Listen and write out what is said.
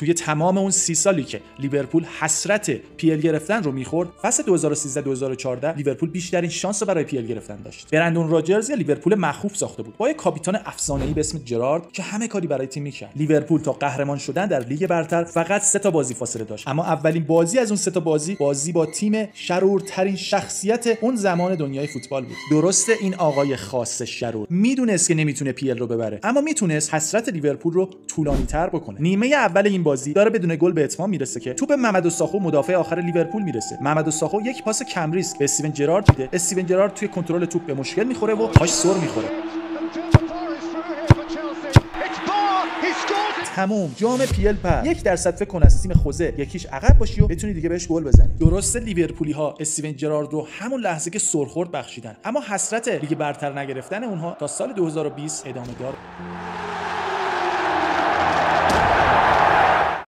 توی تمام اون 30 سالی که لیورپول حسرت پی ال گرفتن رو میخورد، فصل 2013-2014 لیورپول بیشترین شانس رو برای پی ال گرفتن داشت. برندون راجرز یا لیورپول مخوف ساخته بود با یک کاپیتان افسانه‌ای به اسم جرارد که همه کاری برای تیم میکرد. لیورپول تا قهرمان شدن در لیگ برتر فقط 3 تا بازی فاصله داشت، اما اولین بازی از اون 3 تا بازی با تیم شرورترین شخصیت اون زمان دنیای فوتبال بود. درسته این آقای خاص شرور میدونست که نمیتونه پی ال رو ببره، اما میتونست حسرت لیورپول رو طولانی‌تر بکنه. نیمه اول این بازی داره بدون گل به اتمام میرسه که توپ محمد ساخو مدافع آخر لیورپول میرسه. محمد ساخو یک پاس کم ریسک به استیون جرارد میده. استیون جرارد توی کنترل توپ به مشکل میخوره و پاش سر میخوره. تموم جام پی ال پر 1% فکر کن از تیم خوزه یکیش عقب باشی و بتونی دیگه بهش گل بزنی. درسته لیورپولی ها استیون جرارد رو همون لحظه که سرخورد بخشیدن، اما حسرت لیگ برتر نگرفتن اونها تا سال 2020 ادامه دار.